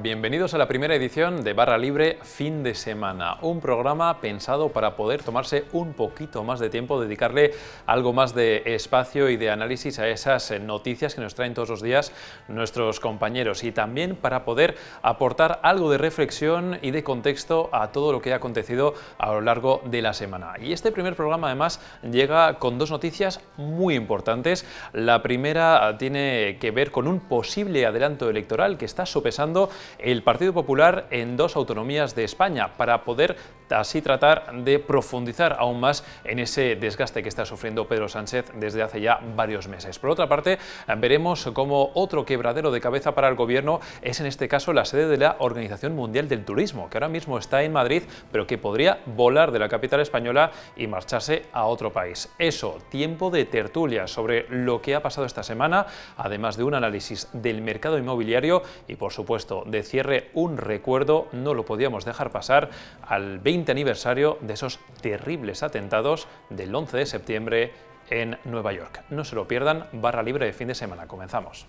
Bienvenidos a la primera edición de Barra Libre Fin de Semana, un programa pensado para poder tomarse un poquito más de tiempo, dedicarle algo más de espacio y de análisis a esas noticias que nos traen todos los días nuestros compañeros y también para poder aportar algo de reflexión y de contexto a todo lo que ha acontecido a lo largo de la semana. Y este primer programa además llega con dos noticias muy importantes. La primera tiene que ver con un posible adelanto electoral que está sopesando el Partido Popular en dos autonomías de España para poder así tratar de profundizar aún más en ese desgaste que está sufriendo Pedro Sánchez desde hace ya varios meses. Por otra parte, veremos cómo otro quebradero de cabeza para el gobierno es en este caso la sede de la Organización Mundial del Turismo, que ahora mismo está en Madrid, pero que podría volar de la capital española y marcharse a otro país. Eso, tiempo de tertulia sobre lo que ha pasado esta semana, además de un análisis del mercado inmobiliario y, por supuesto, de cierre un recuerdo, no lo podíamos dejar pasar, al 20 aniversario de esos terribles atentados del 11 de septiembre en Nueva York. No se lo pierdan, Barra Libre de Fin de Semana. Comenzamos.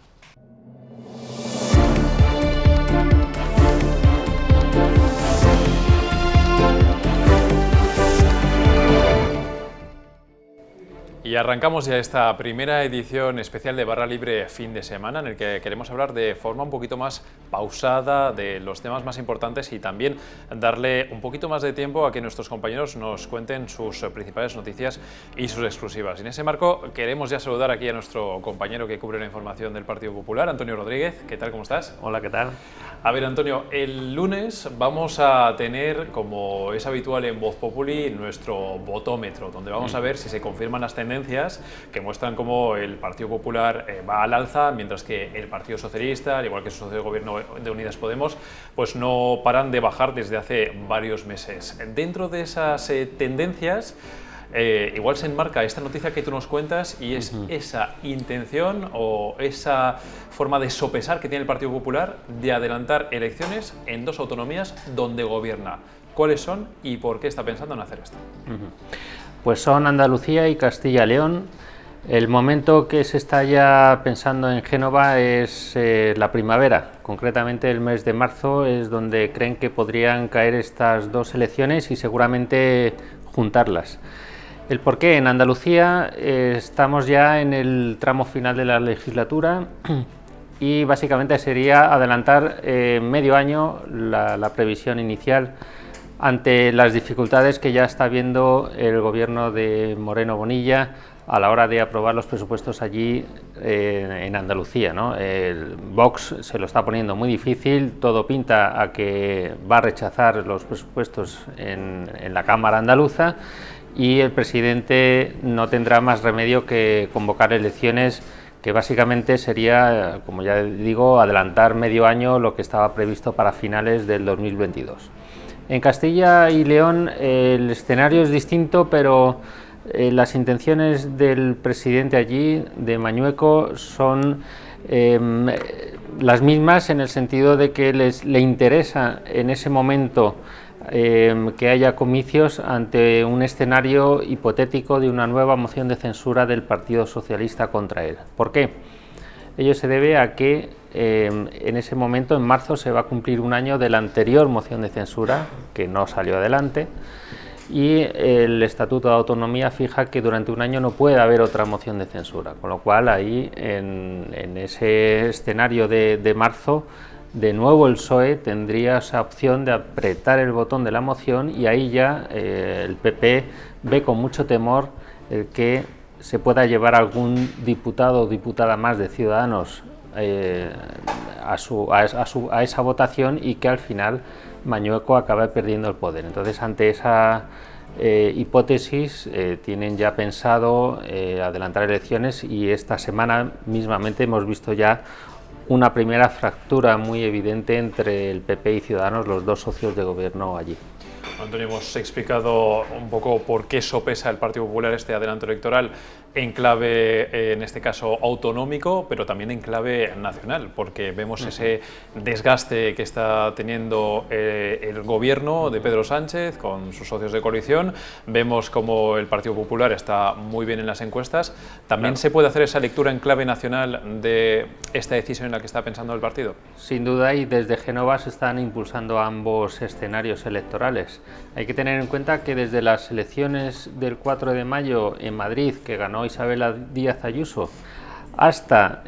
Y arrancamos ya esta primera edición especial de Barra Libre Fin de Semana, en el que queremos hablar de forma un poquito más pausada de los temas más importantes y también darle un poquito más de tiempo a que nuestros compañeros nos cuenten sus principales noticias y sus exclusivas. Y en ese marco queremos ya saludar aquí a nuestro compañero que cubre la información del Partido Popular, Antonio Rodríguez. ¿Qué tal? ¿Cómo estás? Hola, ¿qué tal? A ver, Antonio, el lunes vamos a tener, como es habitual en Voz Populi, nuestro votómetro, donde vamos a ver si se confirman las tendencias que muestran cómo el Partido Popular va al alza, mientras que el Partido Socialista, al igual que su socio de gobierno de Unidas Podemos, pues no paran de bajar desde hace varios meses. Dentro de esas tendencias, igual se enmarca esta noticia que tú nos cuentas y es esa intención o esa forma de sopesar que tiene el Partido Popular de adelantar elecciones en dos autonomías donde gobierna. ¿Cuáles son y por qué está pensando en hacer esto? Pues son Andalucía y Castilla y León. El momento que se está ya pensando en Génova es la primavera, concretamente el mes de marzo es donde creen que podrían caer estas dos elecciones y seguramente juntarlas. ¿El por qué? En Andalucía estamos ya en el tramo final de la legislatura y básicamente sería adelantar medio año la previsión inicial ante las dificultades que ya está viendo el gobierno de Moreno Bonilla a la hora de aprobar los presupuestos allí en Andalucía, ¿no? El Vox se lo está poniendo muy difícil, todo pinta a que va a rechazar los presupuestos en la Cámara andaluza y el presidente no tendrá más remedio que convocar elecciones que básicamente sería, como ya digo, adelantar medio año lo que estaba previsto para finales del 2022. En Castilla y León el escenario es distinto, pero las intenciones del presidente allí, de Mañueco, son las mismas en el sentido de que le interesa en ese momento que haya comicios ante un escenario hipotético de una nueva moción de censura del Partido Socialista contra él. ¿Por qué? Ello se debe a que en ese momento, en marzo, se va a cumplir un año de la anterior moción de censura, que no salió adelante, y el Estatuto de Autonomía fija que durante un año no puede haber otra moción de censura, con lo cual ahí, en ese escenario de marzo, de nuevo el PSOE tendría esa opción de apretar el botón de la moción y ahí ya el PP ve con mucho temor el que se pueda llevar algún diputado o diputada más de Ciudadanos a esa votación y que al final Mañueco acabe perdiendo el poder. Entonces, ante esa hipótesis, tienen ya pensado adelantar elecciones y esta semana mismamente hemos visto ya una primera fractura muy evidente entre el PP y Ciudadanos, los dos socios de gobierno allí. Antonio, hemos explicado un poco por qué sopesa el Partido Popular este adelanto electoral en clave, en este caso, autonómico, pero también en clave nacional, porque vemos ese desgaste que está teniendo el gobierno de Pedro Sánchez con sus socios de coalición. Vemos como el Partido Popular está muy bien en las encuestas. ¿También se puede hacer esa lectura en clave nacional de esta decisión en la que está pensando el partido? Sin duda, y desde Génova se están impulsando ambos escenarios electorales. Hay que tener en cuenta que desde las elecciones del 4 de mayo en Madrid, que ganó Isabel Díaz Ayuso, hasta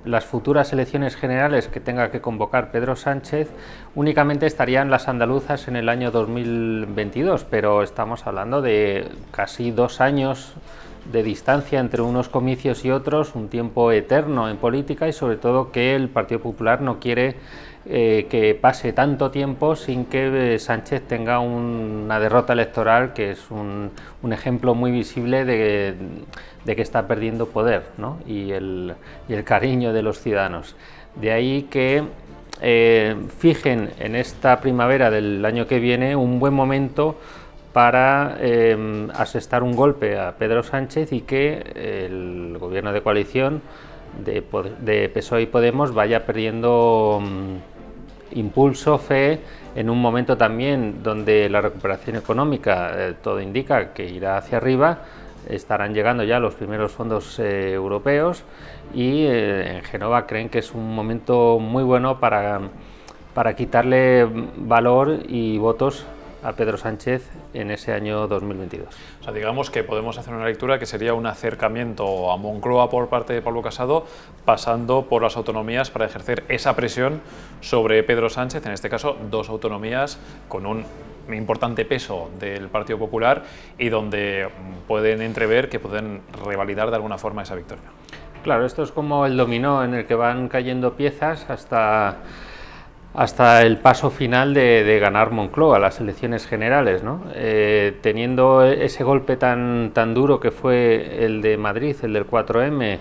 las futuras elecciones generales que tenga que convocar Pedro Sánchez, únicamente estarían las andaluzas en el año 2022, pero estamos hablando de casi 2 años de distancia entre unos comicios y otros, un tiempo eterno en política, y sobre todo que el Partido Popular no quiere que pase tanto tiempo sin que Sánchez tenga una derrota electoral, que es un ejemplo muy visible de que está perdiendo poder, ¿no? y el cariño de los ciudadanos. De ahí que fijen en esta primavera del año que viene un buen momento para asestar un golpe a Pedro Sánchez y que el gobierno de coalición de PSOE y Podemos vaya perdiendo impulso, fe, en un momento también donde la recuperación económica, todo indica que irá hacia arriba. Estarán llegando ya los primeros fondos europeos y en Génova creen que es un momento muy bueno para quitarle valor y votos a Pedro Sánchez en ese año 2022. O sea, digamos que podemos hacer una lectura que sería un acercamiento a Moncloa por parte de Pablo Casado, pasando por las autonomías para ejercer esa presión sobre Pedro Sánchez, en este caso 2 autonomías con un importante peso del Partido Popular y donde pueden entrever que pueden revalidar de alguna forma esa victoria. Claro, esto es como el dominó en el que van cayendo piezas hasta el paso final de ganar Moncloa, las elecciones generales, ¿no? Teniendo ese golpe tan duro que fue el de Madrid, el del 4M,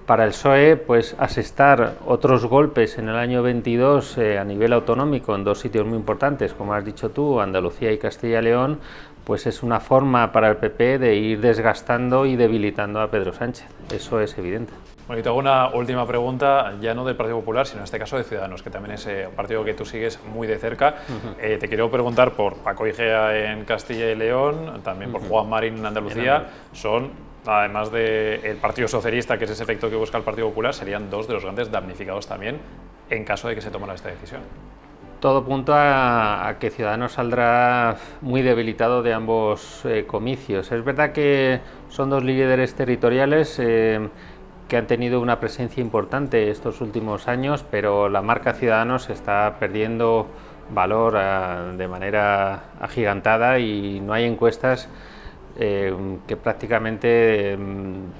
para el PSOE, pues asestar otros golpes en el año 22 a nivel autonómico en 2 sitios muy importantes, como has dicho tú, Andalucía y Castilla y León, pues es una forma para el PP de ir desgastando y debilitando a Pedro Sánchez. Eso es evidente. Bueno, y te hago una última pregunta, ya no del Partido Popular, sino en este caso de Ciudadanos, que también es un partido que tú sigues muy de cerca. Te quiero preguntar por Paco Igea en Castilla y León, también por Juan Marín en Andalucía. Son, además del Partido Socialista, que es ese efecto que busca el Partido Popular, serían 2 de los grandes damnificados también en caso de que se tomara esta decisión. Todo apunta a que Ciudadanos saldrá muy debilitado de ambos comicios. Es verdad que son 2 líderes territoriales que han tenido una presencia importante estos últimos años, pero la marca Ciudadanos está perdiendo valor de manera agigantada y no hay encuestas que prácticamente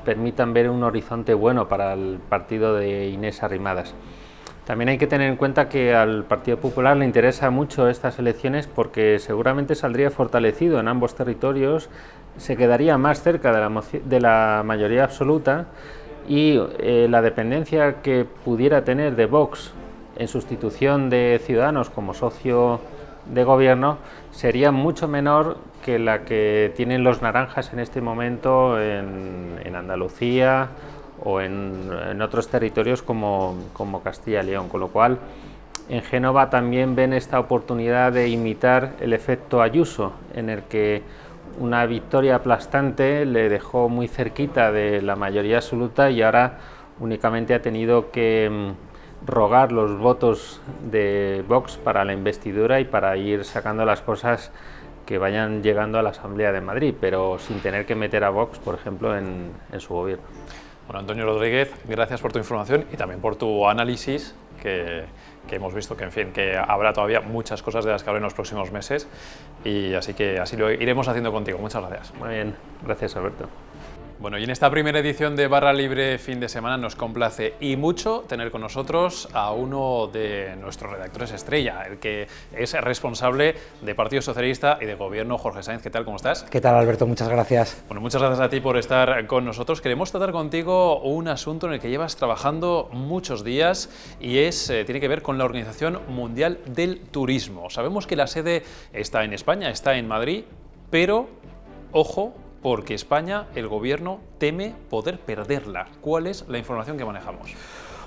permitan ver un horizonte bueno para el partido de Inés Arrimadas. También hay que tener en cuenta que al Partido Popular le interesa mucho estas elecciones porque seguramente saldría fortalecido en ambos territorios, se quedaría más cerca de la mayoría absoluta y la dependencia que pudiera tener de Vox en sustitución de Ciudadanos como socio de gobierno sería mucho menor que la que tienen los naranjas en este momento en Andalucía o en otros territorios como Castilla y León, con lo cual en Génova también ven esta oportunidad de imitar el efecto Ayuso, en el que una victoria aplastante le dejó muy cerquita de la mayoría absoluta y ahora únicamente ha tenido que rogar los votos de Vox para la investidura y para ir sacando las cosas que vayan llegando a la Asamblea de Madrid, pero sin tener que meter a Vox, por ejemplo, en su gobierno. Bueno, Antonio Rodríguez, gracias por tu información y también por tu análisis, que hemos visto que, en fin, que habrá todavía muchas cosas de las que hablar en los próximos meses, y así que así lo iremos haciendo contigo. Muchas gracias. Muy bien, gracias, Alberto. Bueno, y en esta primera edición de Barra Libre Fin de Semana nos complace y mucho tener con nosotros a uno de nuestros redactores estrella, el que es responsable de Partido Socialista y de Gobierno, Jorge Sainz. ¿Qué tal? ¿Cómo estás? ¿Qué tal, Alberto? Muchas gracias. Bueno, muchas gracias a ti por estar con nosotros. Queremos tratar contigo un asunto en el que llevas trabajando muchos días y tiene que ver con la Organización Mundial del Turismo. Sabemos que la sede está en España, está en Madrid, pero, ojo, porque España, el gobierno, teme poder perderla. ¿Cuál es la información que manejamos?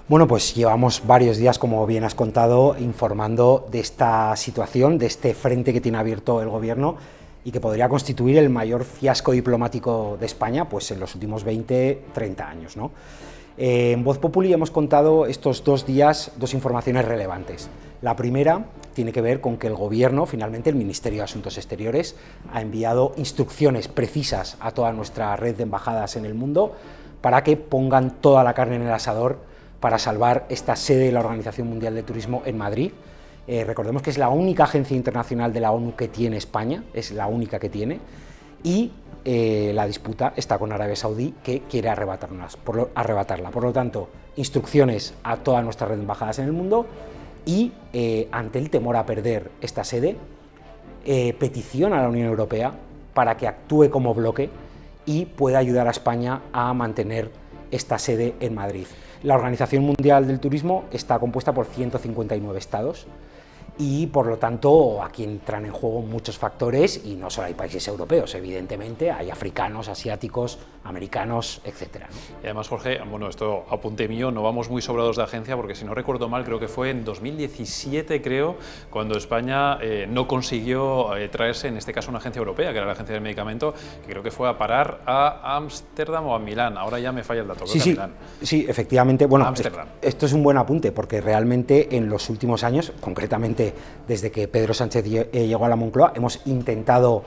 Bueno, pues llevamos varios días, como bien has contado, informando de esta situación, de este frente que tiene abierto el gobierno y que podría constituir el mayor fiasco diplomático de España pues, en los últimos 20-30 años, ¿no? En Voz Populi hemos contado estos 2 días 2 informaciones relevantes. La primera tiene que ver con que el Gobierno, finalmente el Ministerio de Asuntos Exteriores, ha enviado instrucciones precisas a toda nuestra red de embajadas en el mundo para que pongan toda la carne en el asador para salvar esta sede de la Organización Mundial de Turismo en Madrid. Recordemos que es la única agencia internacional de la ONU que tiene España, es la única que tiene, y la disputa está con Arabia Saudí, que quiere arrebatarla. Por lo tanto, instrucciones a toda nuestra red de embajadas en el mundo y, ante el temor a perder esta sede, petición a la Unión Europea para que actúe como bloque y pueda ayudar a España a mantener esta sede en Madrid. La Organización Mundial del Turismo está compuesta por 159 estados. Y, por lo tanto, aquí entran en juego muchos factores y no solo hay países europeos, evidentemente, hay africanos, asiáticos, americanos, etcétera, ¿no? Y además, Jorge, bueno, esto apunte mío, no vamos muy sobrados de agencia porque si no recuerdo mal, creo que fue en 2017, cuando España no consiguió traerse, en este caso, una agencia europea, que era la Agencia del Medicamento, que creo que fue a parar a Ámsterdam o a Milán, ahora ya me falla el dato, creo que a Milán. Sí, efectivamente, bueno, Ámsterdam. Esto es un buen apunte porque realmente en los últimos años, concretamente desde que Pedro Sánchez llegó a la Moncloa, hemos intentado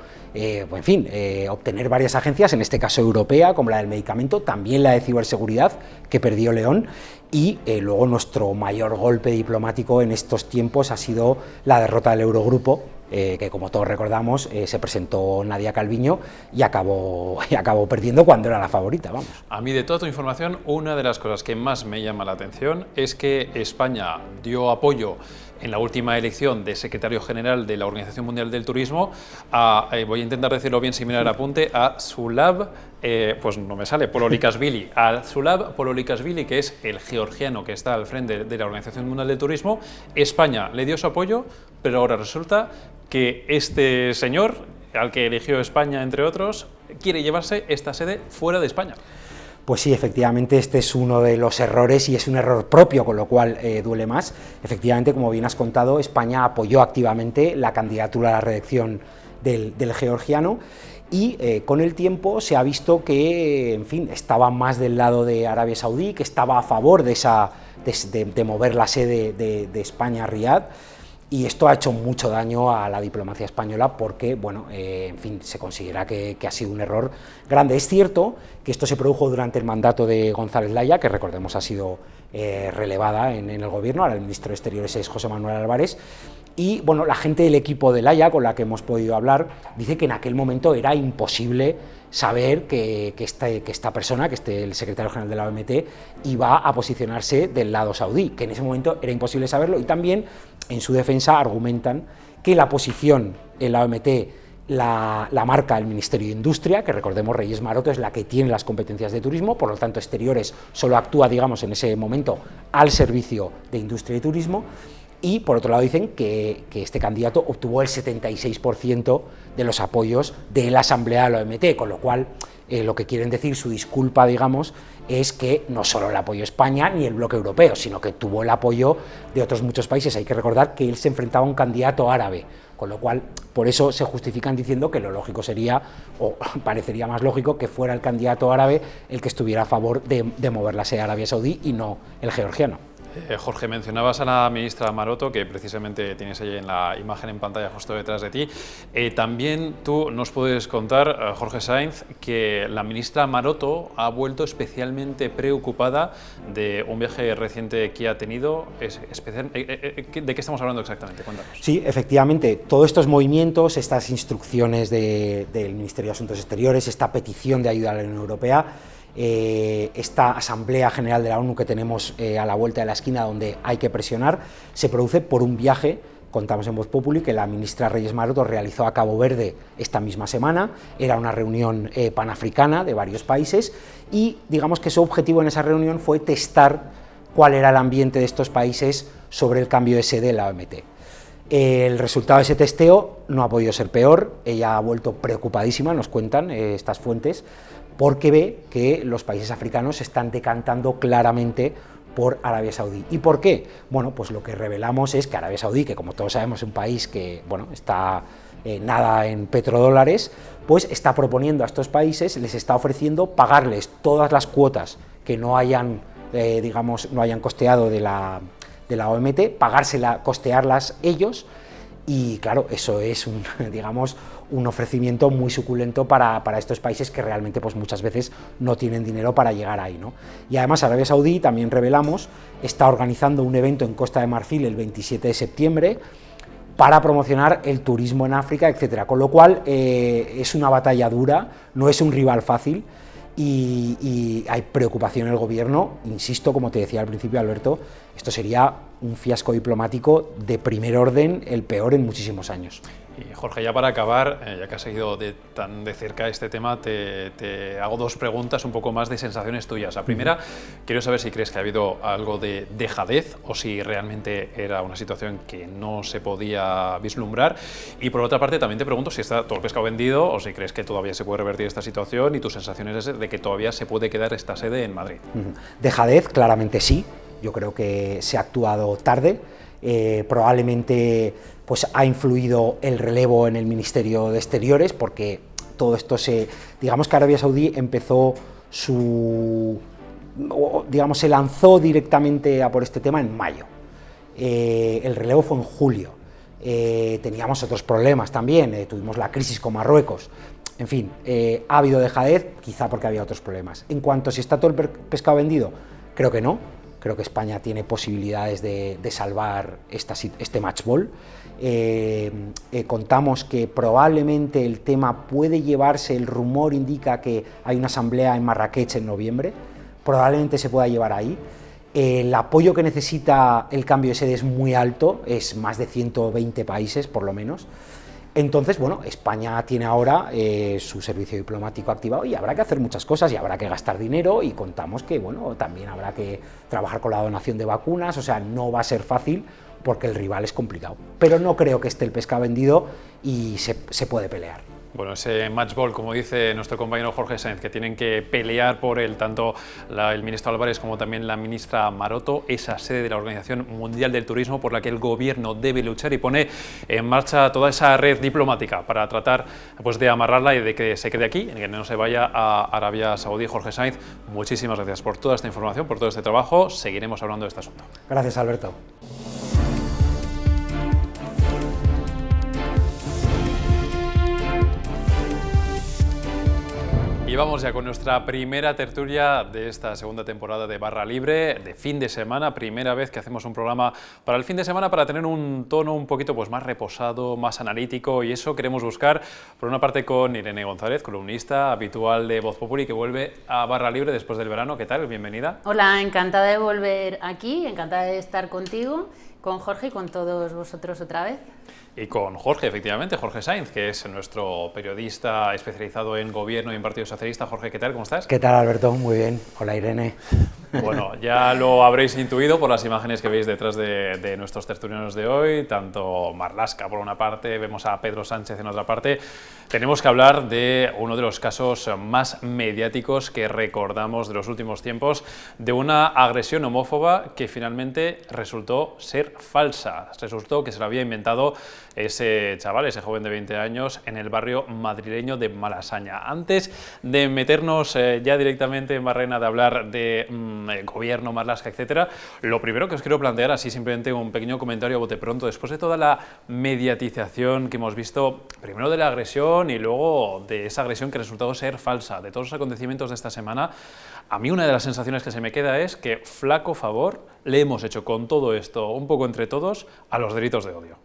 obtener varias agencias, en este caso europea, como la del medicamento, también la de ciberseguridad, que perdió León, y luego nuestro mayor golpe diplomático en estos tiempos ha sido la derrota del Eurogrupo, que como todos recordamos se presentó Nadia Calviño y acabó perdiendo cuando era la favorita, vamos. A mí, de toda tu información, una de las cosas que más me llama la atención es que España dio apoyo en la última elección de secretario general de la Organización Mundial del Turismo voy a intentar decirlo bien sin mirar apunte, a Sulab, pues no me sale, Pololikashvili, a Sulab Pololikashvili, que es el georgiano que está al frente de la Organización Mundial del Turismo. España le dio su apoyo, pero ahora resulta que este señor, al que eligió España, entre otros, quiere llevarse esta sede fuera de España. Pues sí, efectivamente, este es uno de los errores y es un error propio, con lo cual duele más. Efectivamente, como bien has contado, España apoyó activamente la candidatura a la reelección del georgiano y con el tiempo se ha visto que, en fin, estaba más del lado de Arabia Saudí, que estaba a favor de mover la sede de España a Riad. Y esto ha hecho mucho daño a la diplomacia española porque, bueno, en fin, se considera que ha sido un error grande. Es cierto que esto se produjo durante el mandato de González Laya, que recordemos ha sido relevada en el gobierno, ahora el ministro de Exteriores es José Manuel Álvarez, y bueno, la gente del equipo de Laya con la que hemos podido hablar dice que en aquel momento era imposible saber que esta persona, que el secretario general de la OMT, iba a posicionarse del lado saudí, que en ese momento era imposible saberlo, y también en su defensa argumentan que la posición en la OMT la marca el Ministerio de Industria, que recordemos Reyes Maroto es la que tiene las competencias de turismo, por lo tanto Exteriores solo actúa, digamos, en ese momento al servicio de Industria y Turismo. Y por otro lado dicen que este candidato obtuvo el 76% de los apoyos de la Asamblea de la OMT, con lo cual lo que quieren decir, su disculpa, digamos, es que no solo el apoyo España ni el bloque europeo, sino que tuvo el apoyo de otros muchos países. Hay que recordar que él se enfrentaba a un candidato árabe, con lo cual por eso se justifican diciendo que lo lógico sería, o parecería más lógico, que fuera el candidato árabe el que estuviera a favor de mover la sede a Arabia Saudí y no el georgiano. Jorge, mencionabas a la ministra Maroto, que precisamente tienes ahí en la imagen en pantalla justo detrás de ti. También tú nos puedes contar, Jorge Sainz, que la ministra Maroto ha vuelto especialmente preocupada de un viaje reciente que ha tenido. ¿De qué estamos hablando exactamente? Cuéntanos. Sí, efectivamente, todos estos movimientos, estas instrucciones del Ministerio de Asuntos Exteriores, esta petición de ayuda a la Unión Europea, esta Asamblea General de la ONU que tenemos a la vuelta de la esquina, donde hay que presionar, se produce por un viaje, contamos en Voz Populi, que la ministra Reyes Maroto realizó a Cabo Verde esta misma semana. Era una reunión panafricana de varios países y digamos que su objetivo en esa reunión fue testar cuál era el ambiente de estos países sobre el cambio de sede de la OMT. El resultado de ese testeo no ha podido ser peor. Ella ha vuelto preocupadísima, nos cuentan estas fuentes, porque ve que los países africanos se están decantando claramente por Arabia Saudí. ¿Y por qué? Bueno, pues lo que revelamos es que Arabia Saudí, que como todos sabemos es un país que está nada en petrodólares, pues está proponiendo a estos países, les está ofreciendo pagarles todas las cuotas que no hayan, no hayan costeado de la OMT, costearlas ellos. Y claro, eso es un ofrecimiento muy suculento para estos países que realmente pues muchas veces no tienen dinero para llegar ahí, ¿no? Y además Arabia Saudí, también revelamos, está organizando un evento en Costa de Marfil el 27 de septiembre para promocionar el turismo en África, etcétera. Con lo cual es una batalla dura, no es un rival fácil. Y hay preocupación en el gobierno, insisto, como te decía al principio, Alberto, esto sería un fiasco diplomático de primer orden, el peor en muchísimos años. Y Jorge, ya para acabar, ya que has seguido tan de cerca este tema, te hago dos preguntas un poco más de sensaciones tuyas. La primera, quiero saber si crees que ha habido algo de dejadez o si realmente era una situación que no se podía vislumbrar. Y por otra parte, también te pregunto si está todo el pescado vendido o si crees que todavía se puede revertir esta situación y tus sensaciones de que todavía se puede quedar esta sede en Madrid. Dejadez, claramente sí. Yo creo que se ha actuado tarde. Probablemente pues ha influido el relevo en el Ministerio de Exteriores, porque todo esto digamos que Arabia Saudí empezó se lanzó directamente a por este tema en mayo. El relevo fue en julio. Teníamos otros problemas también, tuvimos la crisis con Marruecos. En fin, ha habido dejadez, quizá porque había otros problemas. En cuanto a si está todo el pescado vendido, creo que no. Creo que España tiene posibilidades de salvar este match ball. Contamos que probablemente el tema puede llevarse, el rumor indica que hay una asamblea en Marrakech en noviembre, probablemente se pueda llevar ahí. El apoyo que necesita el cambio de sede es muy alto, es más de 120 países por lo menos. Entonces, bueno, España tiene ahora su servicio diplomático activado y habrá que hacer muchas cosas y habrá que gastar dinero, y contamos que, bueno, también habrá que trabajar con la donación de vacunas. O sea, no va a ser fácil porque el rival es complicado. Pero no creo que esté el pescado vendido y se puede pelear. Bueno, ese match ball, como dice nuestro compañero Jorge Sainz, que tienen que pelear por él tanto el ministro Álvarez como también la ministra Maroto, esa sede de la Organización Mundial del Turismo por la que el gobierno debe luchar y pone en marcha toda esa red diplomática para tratar pues, de amarrarla y de que se quede aquí, y que no se vaya a Arabia Saudí. Jorge Sainz, muchísimas gracias por toda esta información, por todo este trabajo. Seguiremos hablando de este asunto. Gracias, Alberto. Y vamos ya con nuestra primera tertulia de esta segunda temporada de Barra Libre, de fin de semana, primera vez que hacemos un programa para el fin de semana para tener un tono un poquito pues, más reposado, más analítico, y eso queremos buscar por una parte con Irene González, columnista habitual de Voz Populi, que vuelve a Barra Libre después del verano. ¿Qué tal? Bienvenida. Hola, encantada de volver aquí, encantada de estar contigo, con Jorge y con todos vosotros otra vez. Y con Jorge, efectivamente, Jorge Sainz, que es nuestro periodista especializado en gobierno y en Partido Socialista. Jorge, ¿qué tal? ¿Cómo estás? ¿Qué tal, Alberto? Muy bien. Hola, Irene. Bueno, ya lo habréis intuido por las imágenes que veis detrás de nuestros tertulianos de hoy, tanto Marlaska por una parte, vemos a Pedro Sánchez en otra parte. Tenemos que hablar de uno de los casos más mediáticos que recordamos de los últimos tiempos, de una agresión homófoba que finalmente resultó ser falsa. Resultó que se lo había inventado ese chaval, ese joven de 20 años, en el barrio madrileño de Malasaña. Antes de meternos ya directamente en barrena de hablar de gobierno, Marlaska, etcétera. Lo primero que os quiero plantear, así simplemente un pequeño comentario a bote pronto, después de toda la mediatización que hemos visto, primero de la agresión y luego de esa agresión que resultó ser falsa, de todos los acontecimientos de esta semana, a mí una de las sensaciones que se me queda es que flaco favor le hemos hecho con todo esto, un poco entre todos, a los delitos de odio.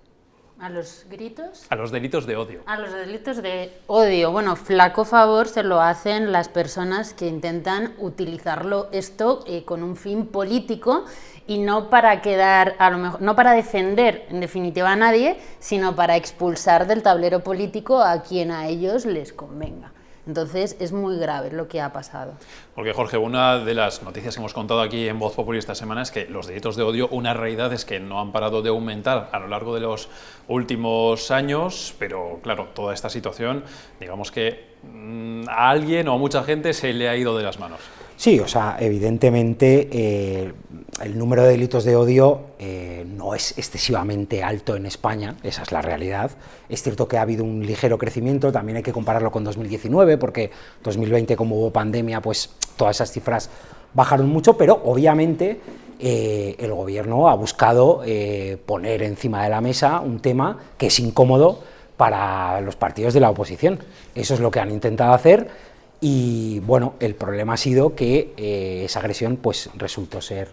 ¿A los gritos? A los delitos de odio. A los delitos de odio. Bueno, flaco favor se lo hacen las personas que intentan utilizarlo esto con un fin político y no para quedar, a lo mejor, no para defender en definitiva a nadie, sino para expulsar del tablero político a quien a ellos les convenga. Entonces es muy grave lo que ha pasado. Porque Jorge, una de las noticias que hemos contado aquí en Voz Populi esta semana es que los delitos de odio, una realidad es que no han parado de aumentar a lo largo de los últimos años, pero claro, toda esta situación, digamos que a alguien o a mucha gente se le ha ido de las manos. Sí, o sea, evidentemente el número de delitos de odio no es excesivamente alto en España, esa es la realidad. Es cierto que ha habido un ligero crecimiento, también hay que compararlo con 2019, porque 2020, como hubo pandemia, pues todas esas cifras bajaron mucho, pero obviamente el gobierno ha buscado poner encima de la mesa un tema que es incómodo para los partidos de la oposición. Eso es lo que han intentado hacer. Y bueno, el problema ha sido que esa agresión pues resultó ser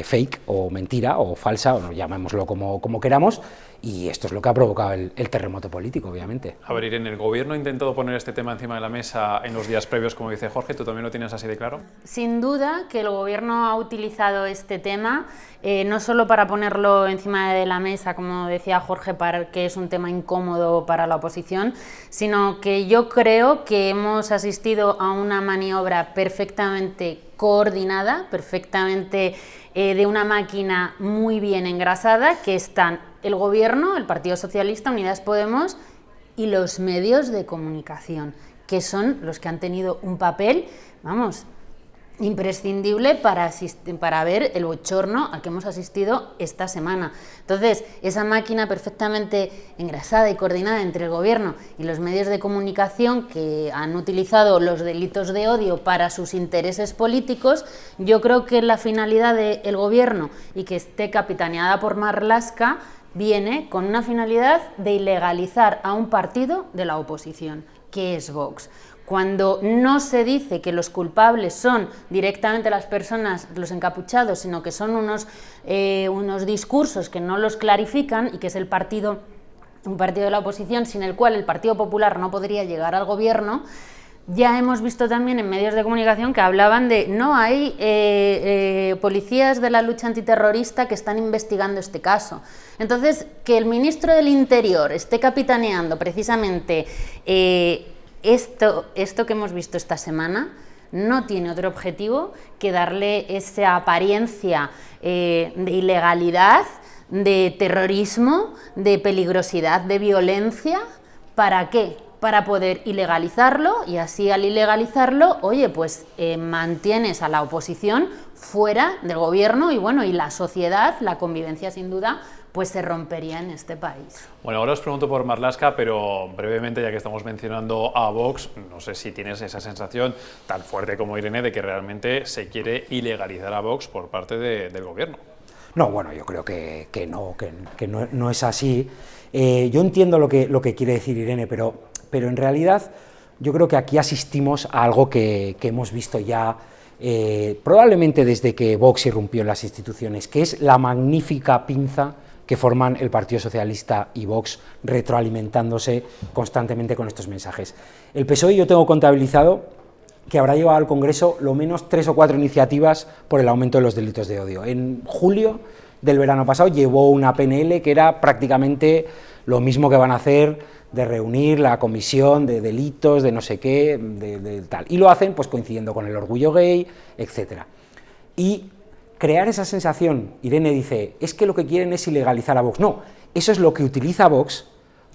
fake o mentira o falsa, o llamémoslo como queramos, y esto es lo que ha provocado el terremoto político, obviamente. A ver, Irene, ¿el gobierno ha intentado poner este tema encima de la mesa en los días previos, como dice Jorge? ¿Tú también lo tienes así de claro? Sin duda que el gobierno ha utilizado este tema no solo para ponerlo encima de la mesa, como decía Jorge, para que es un tema incómodo para la oposición, sino que yo creo que hemos asistido a una maniobra perfectamente coordinada, perfectamente de una máquina muy bien engrasada, que están el gobierno, el Partido Socialista, Unidas Podemos y los medios de comunicación, que son los que han tenido un papel, vamos, imprescindible para ver el bochorno al que hemos asistido esta semana. Entonces, esa máquina perfectamente engrasada y coordinada entre el gobierno y los medios de comunicación que han utilizado los delitos de odio para sus intereses políticos, yo creo que la finalidad del gobierno y que esté capitaneada por Marlaska viene con una finalidad de ilegalizar a un partido de la oposición, que es Vox. Cuando no se dice que los culpables son directamente las personas, los encapuchados, sino que son unos discursos que no los clarifican y que es un partido de la oposición sin el cual el Partido Popular no podría llegar al gobierno, ya hemos visto también en medios de comunicación que hablaban de no hay policías de la lucha antiterrorista que están investigando este caso. Entonces, que el ministro del Interior esté capitaneando precisamente esto que hemos visto esta semana no tiene otro objetivo que darle esa apariencia de ilegalidad, de terrorismo, de peligrosidad, de violencia. ¿Para qué? Para poder ilegalizarlo y así al ilegalizarlo, oye, pues mantienes a la oposición fuera del gobierno y bueno, y la sociedad, la convivencia sin duda, pues se rompería en este país. Bueno, ahora os pregunto por Marlaska, pero brevemente, ya que estamos mencionando a Vox, no sé si tienes esa sensación tan fuerte como Irene de que realmente se quiere ilegalizar a Vox por parte del gobierno. No, bueno, yo creo que no es así. Yo entiendo lo que quiere decir Irene, pero en realidad yo creo que aquí asistimos a algo que hemos visto ya probablemente desde que Vox irrumpió en las instituciones, que es la magnífica pinza que forman el Partido Socialista y Vox retroalimentándose constantemente con estos mensajes. El PSOE yo tengo contabilizado que habrá llevado al Congreso lo menos 3 o 4 iniciativas por el aumento de los delitos de odio. En julio del verano pasado llevó una PNL que era prácticamente lo mismo que van a hacer, de reunir la comisión de delitos, de no sé qué, de tal. Y lo hacen pues coincidiendo con el orgullo gay, etcétera. Y crear esa sensación, Irene dice, es que lo que quieren es ilegalizar a Vox. No, eso es lo que utiliza Vox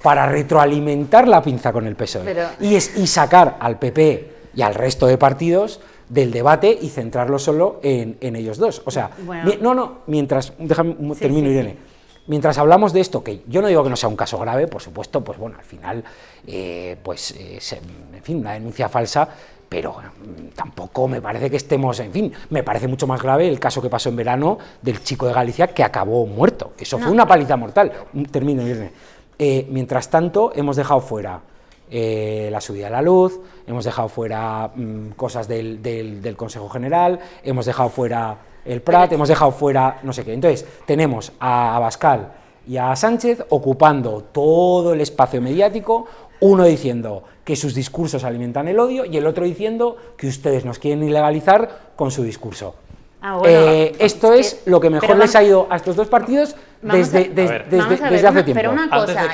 para retroalimentar la pinza con el PSOE y sacar al PP y al resto de partidos del debate y centrarlo solo en ellos dos. O sea, bueno. Mientras, déjame, termino, Irene. Mientras hablamos de esto, que yo no digo que no sea un caso grave, por supuesto, pues bueno, al final, en fin, una denuncia falsa, pero tampoco me parece que estemos, en fin, me parece mucho más grave el caso que pasó en verano del chico de Galicia que acabó muerto. Eso fue una paliza mortal. Termino, Irene. Mientras tanto, hemos dejado fuera la subida de la luz, hemos dejado fuera cosas del Consejo General, hemos dejado fuera el Prat, hemos dejado fuera no sé qué. Entonces, tenemos a Abascal y a Sánchez ocupando todo el espacio mediático, uno diciendo que sus discursos alimentan el odio y el otro diciendo que ustedes nos quieren ilegalizar con su discurso. Esto es lo que mejor les ha ido a estos dos partidos desde hace tiempo. Pero una cosa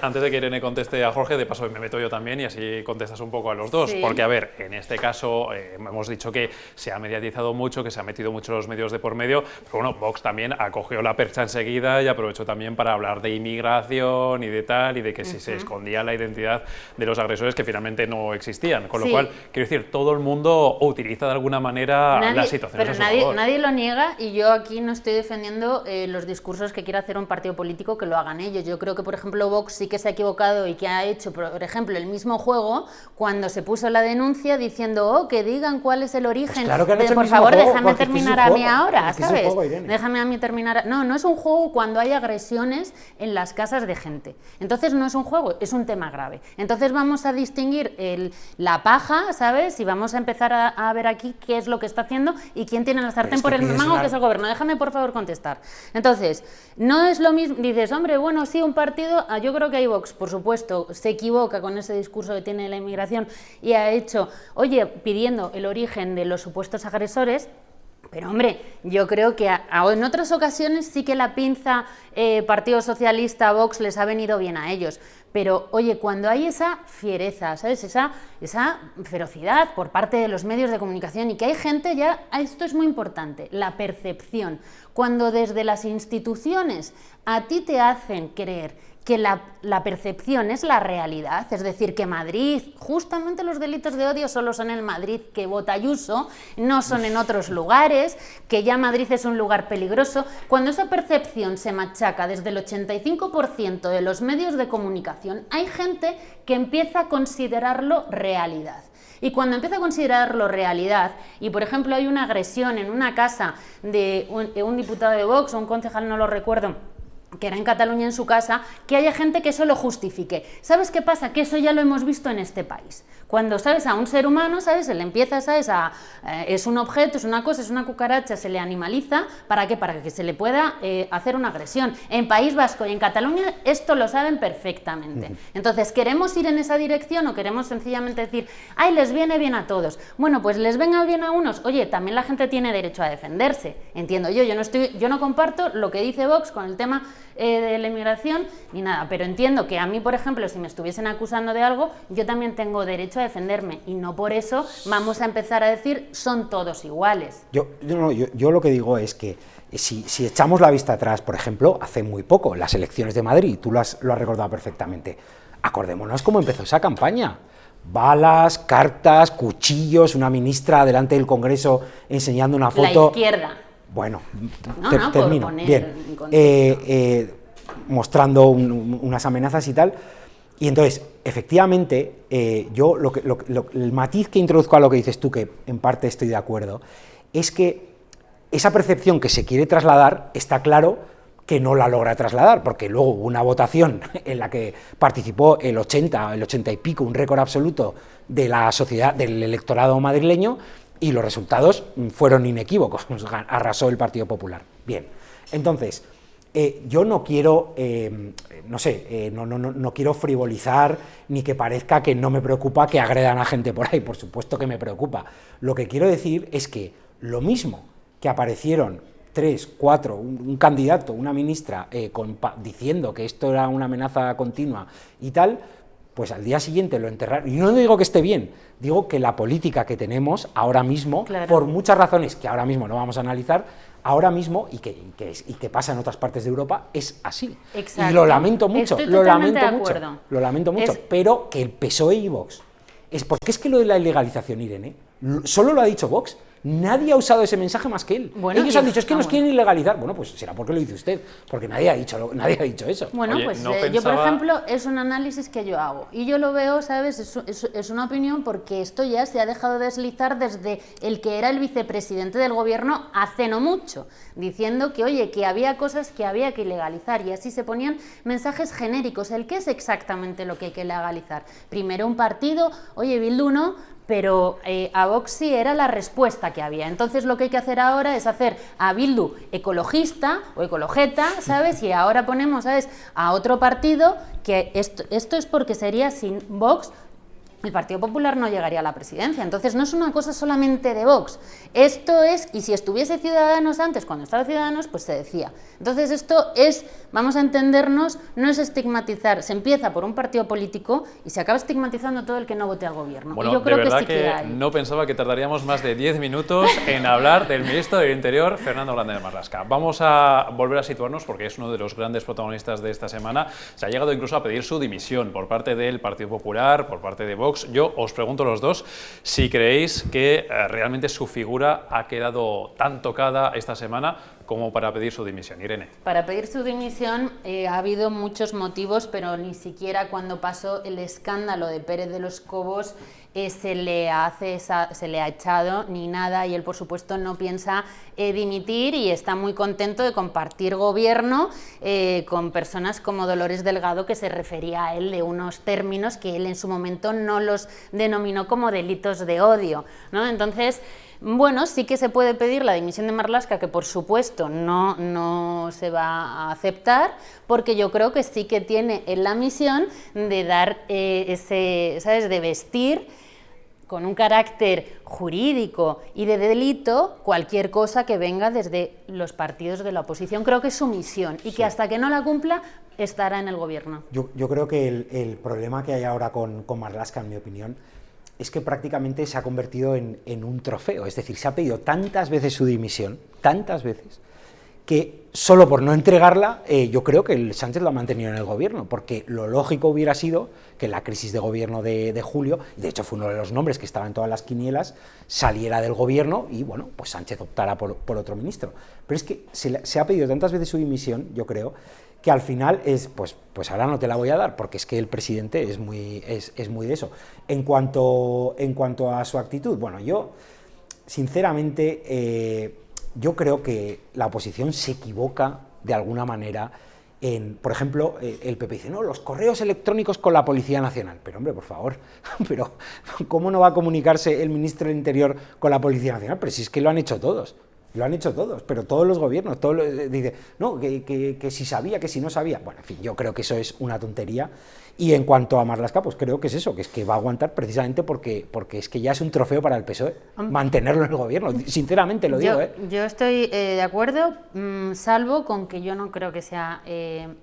antes de que Irene conteste a Jorge, de paso me meto yo también y así contestas un poco a los dos, porque a ver, en este caso hemos dicho que se ha mediatizado mucho, que se ha metido mucho los medios de por medio, pero bueno, Vox también acogió la percha enseguida y aprovechó también para hablar de inmigración y de tal, y de que si se escondía la identidad de los agresores que finalmente no existían, con lo cual, quiero decir, todo el mundo utiliza de alguna manera las situaciones a su favor. Nadie lo niega, y yo aquí no estoy defendiendo los discursos que quiera hacer un partido político, que lo hagan ellos. Yo creo que, por ejemplo, Vox sí que se ha equivocado y que ha hecho, por ejemplo, el mismo juego cuando se puso la denuncia diciendo que digan cuál es el origen. Pues claro que han hecho por el mismo favor, juego, déjame terminar a mí ahora, ¿sabes? Juego, Déjame a mí terminar. No es un juego cuando hay agresiones en las casas de gente. Entonces no es un juego, es un tema grave. Entonces vamos a distinguir la paja, ¿sabes? Y vamos a empezar a ver aquí qué es lo que está haciendo y quién tiene la sartén por el mango, que es el gobierno. Déjame, por favor, contestar. Entonces, no es lo mismo, dices, hombre, bueno, sí, un partido, yo creo que hay Vox, por supuesto, se equivoca con ese discurso que tiene la inmigración y ha hecho, oye, pidiendo el origen de los supuestos agresores. Pero hombre, yo creo que en otras ocasiones sí que la pinza Partido Socialista, Vox, les ha venido bien a ellos. Pero oye, cuando hay esa fiereza, ¿sabes? Esa ferocidad por parte de los medios de comunicación, y que hay gente ya, esto es muy importante, la percepción. Cuando desde las instituciones a ti te hacen creer que la percepción es la realidad, es decir, que Madrid, justamente los delitos de odio solo son en Madrid que vota Ayuso, no son en otros lugares, que ya Madrid es un lugar peligroso. Cuando esa percepción se machaca desde el 85% de los medios de comunicación, hay gente que empieza a considerarlo realidad. Y cuando empieza a considerarlo realidad, y por ejemplo hay una agresión en una casa de un diputado de Vox o un concejal, no lo recuerdo, que era en Cataluña, en su casa, que haya gente que eso lo justifique. ¿Sabes qué pasa? Que eso ya lo hemos visto en este país. Cuando, ¿sabes?, a un ser humano, ¿sabes?, se le empieza, ¿sabes?, es un objeto, es una cosa, es una cucaracha, se le animaliza, ¿para qué? Para que se le pueda hacer una agresión. En País Vasco y en Cataluña esto lo saben perfectamente. Entonces, ¿queremos ir en esa dirección o queremos sencillamente decir, ay, les viene bien a todos? Bueno, pues les venga bien a unos. Oye, también la gente tiene derecho a defenderse. Entiendo yo no comparto lo que dice Vox con el tema de la inmigración ni nada, pero entiendo que a mí, por ejemplo, si me estuviesen acusando de algo, yo también tengo derecho a defenderme, y no por eso vamos a empezar a decir son todos iguales. Yo lo que digo es que si echamos la vista atrás, por ejemplo, hace muy poco, las elecciones de Madrid, tú lo has recordado perfectamente, acordémonos cómo empezó esa campaña. Balas, cartas, cuchillos, una ministra delante del Congreso enseñando una foto. La izquierda. Bueno, termino. Bien, mostrando unas amenazas y tal. Y entonces, efectivamente, el matiz que introduzco a lo que dices tú, que en parte estoy de acuerdo, es que esa percepción que se quiere trasladar, está claro que no la logra trasladar, porque luego hubo una votación en la que participó el 80 y pico, un récord absoluto de la sociedad, del electorado madrileño, y los resultados fueron inequívocos, arrasó el Partido Popular. Bien, entonces, yo no quiero, no quiero frivolizar, ni que parezca que no me preocupa que agredan a gente por ahí, por supuesto que me preocupa. Lo que quiero decir es que lo mismo que aparecieron 3, 4, un candidato, una ministra, diciendo que esto era una amenaza continua y tal, pues al día siguiente lo enterraron. Y no digo que esté bien, digo que la política que tenemos ahora mismo, claro, por muchas razones que ahora mismo no vamos a analizar, ahora mismo, y que pasa en otras partes de Europa, es así. Exacto. Y lo lamento mucho, lo lamento mucho, Es... pero que el PSOE y Vox, porque es que lo de la ilegalización, Irene, solo lo ha dicho Vox, Nadie ha usado ese mensaje más que él. Bueno, ellos han dicho, es que nos quieren ilegalizar. Bueno, pues será porque lo dice usted, porque nadie ha dicho eso. Bueno, Oye, pues no yo, por pensaba... ejemplo, es un análisis que yo hago. Y yo lo veo, ¿sabes? Es una opinión porque esto ya se ha dejado deslizar desde el que era el vicepresidente del gobierno hace no mucho, diciendo que, oye, que había cosas que había que ilegalizar, y así se ponían mensajes genéricos. ¿El qué es exactamente lo que hay que legalizar? Primero un partido, oye, Bildu no, pero a Vox sí era la respuesta que había. Entonces lo que hay que hacer ahora es hacer a Bildu ecologista o ecologeta, ¿sabes? Y ahora ponemos, ¿sabes?, a otro partido que esto es porque sería sin Vox. El Partido Popular no llegaría a la presidencia. Entonces no es una cosa solamente de Vox. Esto es, y si estuviese Ciudadanos antes, cuando estaba Ciudadanos, pues se decía. Entonces esto es, vamos a entendernos, no es estigmatizar. Se empieza por un partido político y se acaba estigmatizando todo el que no vote al gobierno. Bueno, y yo creo de verdad que sí que hay. no pensaba que tardaríamos más de 10 minutos en hablar del ministro del Interior, Fernando Grande de Marlaska. Vamos a volver a situarnos porque es uno de los grandes protagonistas de esta semana. Se ha llegado incluso a pedir su dimisión por parte del Partido Popular, por parte de Vox. Yo os pregunto a los dos si creéis que realmente su figura ha quedado tan tocada esta semana como para pedir su dimisión. Irene. Para pedir su dimisión ha habido muchos motivos, pero ni siquiera cuando pasó el escándalo de Pérez de los Cobos se le ha echado ni nada, y él por supuesto no piensa dimitir, y está muy contento de compartir gobierno con personas como Dolores Delgado, que se refería a él de unos términos que él en su momento no los denominó como delitos de odio, ¿no? Entonces, bueno, sí que se puede pedir la dimisión de Marlaska, que por supuesto no se va a aceptar, porque yo creo que sí que tiene en la misión de dar ¿sabes?, de vestir con un carácter jurídico y de delito cualquier cosa que venga desde los partidos de la oposición. Creo que es su misión, y que hasta que no la cumpla estará en el gobierno. Yo creo que el problema que hay ahora con Marlaska, en mi opinión, es que prácticamente se ha convertido en un trofeo. Es decir, se ha pedido tantas veces su dimisión, tantas veces, que solo por no entregarla, yo creo que el Sánchez lo ha mantenido en el gobierno, porque lo lógico hubiera sido que la crisis de gobierno de julio, de hecho fue uno de los nombres que estaba en todas las quinielas, saliera del gobierno y, bueno, pues Sánchez optara por otro ministro. Pero es que se ha pedido tantas veces su dimisión, yo creo, que al final es, pues ahora no te la voy a dar, porque es que el presidente es muy de eso. En cuanto a su actitud, bueno, yo, sinceramente, yo creo que la oposición se equivoca de alguna manera por ejemplo, el PP dice, no, los correos electrónicos con la Policía Nacional. Pero, hombre, por favor, pero ¿cómo no va a comunicarse el ministro del Interior con la Policía Nacional? Pero si es que lo han hecho todos. Lo han hecho todos, pero todos los gobiernos, dice, no, que si sabía, que si no sabía. Bueno, en fin, yo creo que eso es una tontería. Y en cuanto a Marlaska, pues creo que es eso, que es que va a aguantar precisamente porque es que ya es un trofeo para el PSOE mantenerlo en el gobierno. Sinceramente lo digo. Yo estoy de acuerdo, salvo con que yo no creo que sea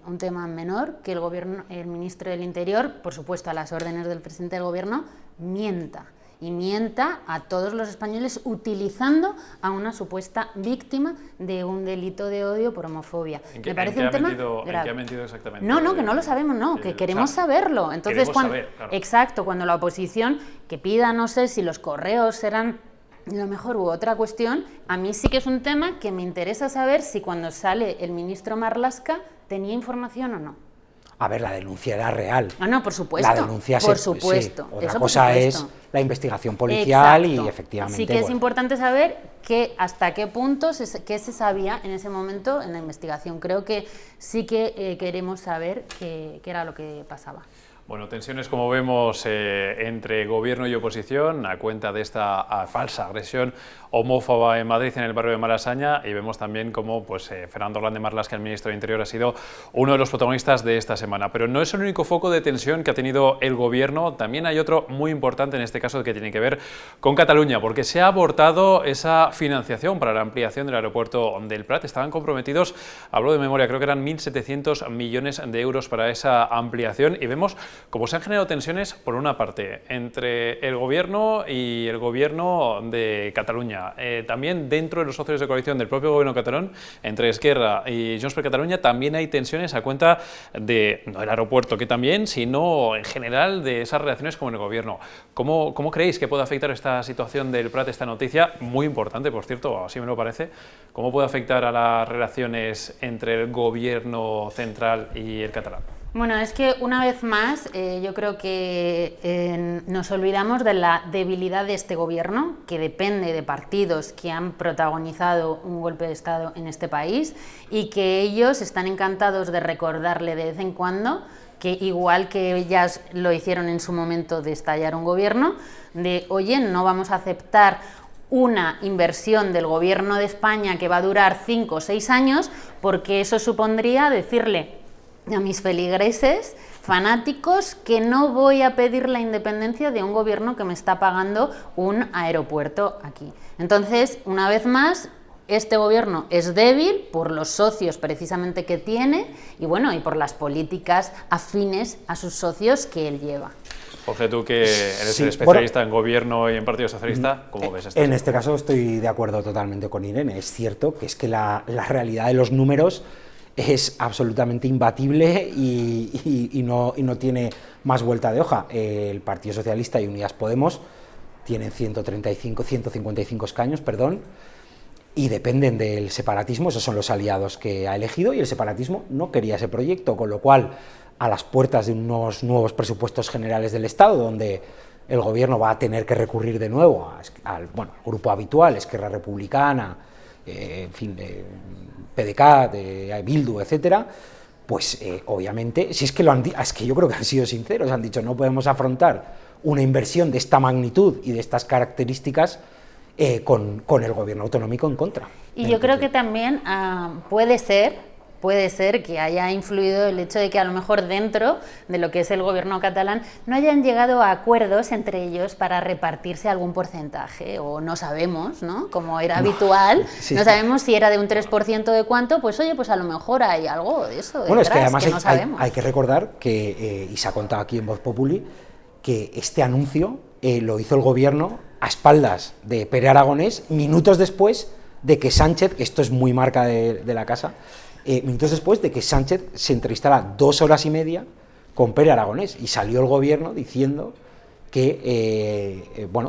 un tema menor, que el ministro del Interior, por supuesto a las órdenes del presidente del gobierno, mienta. Y mienta a todos los españoles utilizando a una supuesta víctima de un delito de odio por homofobia. Me parece un tema grave. ¿En qué ha mentido exactamente? No, que no lo sabemos, no, que queremos saberlo. Entonces, saber, claro. Exacto, cuando la oposición que pida, no sé si los correos serán lo mejor u otra cuestión, a mí sí que es un tema que me interesa saber si cuando sale el ministro Marlaska tenía información o no. A ver, la denuncia era real. No, por supuesto. La denuncia por supuesto. Sí. Otra cosa es la investigación policial. Exacto. Y efectivamente. Sí que es importante saber hasta qué punto qué se sabía en ese momento en la investigación. Creo que sí que queremos saber qué era lo que pasaba. Bueno, tensiones, como vemos, entre gobierno y oposición a cuenta de esta falsa agresión homófoba en Madrid, en el barrio de Malasaña, y vemos también cómo Fernando Grande Marlaska, el ministro de Interior, ha sido uno de los protagonistas de esta semana. Pero no es el único foco de tensión que ha tenido el gobierno, también hay otro muy importante en este caso que tiene que ver con Cataluña, porque se ha abortado esa financiación para la ampliación del aeropuerto del Prat. Estaban comprometidos, hablo de memoria, creo que eran 1.700 millones de euros para esa ampliación, y vemos Como se han generado tensiones, por una parte, entre el Gobierno y el Gobierno de Cataluña, también dentro de los socios de coalición del propio Gobierno catalán, entre Esquerra y Junts per Catalunya, también hay tensiones a cuenta de, no el aeropuerto que también, sino en general de esas relaciones con el Gobierno. ¿Cómo creéis que puede afectar esta situación del Prat, esta noticia, muy importante, por cierto, así me lo parece, cómo puede afectar a las relaciones entre el Gobierno central y el catalán? Bueno, es que una vez más yo creo que nos olvidamos de la debilidad de este gobierno, que depende de partidos que han protagonizado un golpe de Estado en este país y que ellos están encantados de recordarle de vez en cuando que igual que ellas lo hicieron en su momento de estallar un gobierno, de oye, no vamos a aceptar una inversión del gobierno de España que va a durar 5 o 6 años, porque eso supondría decirle a mis feligreses fanáticos que no voy a pedir la independencia de un gobierno que me está pagando un aeropuerto aquí. Entonces, una vez más, este gobierno es débil por los socios precisamente que tiene y bueno, y por las políticas afines a sus socios que él lleva. Jorge, tú que eres el especialista en gobierno y en Partido Socialista, ¿cómo ves esto? En este caso estoy de acuerdo totalmente con Irene. Es cierto que es que la realidad de los números es absolutamente imbatible y no tiene más vuelta de hoja. El Partido Socialista y Unidas Podemos tienen 155 escaños, y dependen del separatismo. Esos son los aliados que ha elegido, y el separatismo no quería ese proyecto, con lo cual, a las puertas de unos nuevos presupuestos generales del Estado, donde el gobierno va a tener que recurrir de nuevo al grupo habitual, Esquerra Republicana, en fin, PDeCAT, de Bildu, etcétera, pues obviamente, si es que es que yo creo que han sido sinceros, han dicho no podemos afrontar una inversión de esta magnitud y de estas características con el gobierno autonómico en contra. Y yo creo que también puede ser que haya influido el hecho de que a lo mejor dentro de lo que es el gobierno catalán no hayan llegado a acuerdos entre ellos para repartirse algún porcentaje, o no sabemos, ¿no? Como era habitual, sí. No sabemos si era de un 3% de cuánto, pues oye, pues a lo mejor hay algo de eso. Bueno, es que además no sabemos. Hay que recordar que, y se ha contado aquí en Voz Populi, que este anuncio lo hizo el gobierno a espaldas de Pere Aragonés, minutos después de que Sánchez, que esto es muy marca de la casa, minutos después de que Sánchez se entrevistara 2 horas y media con Pere Aragonés, y salió el gobierno diciendo que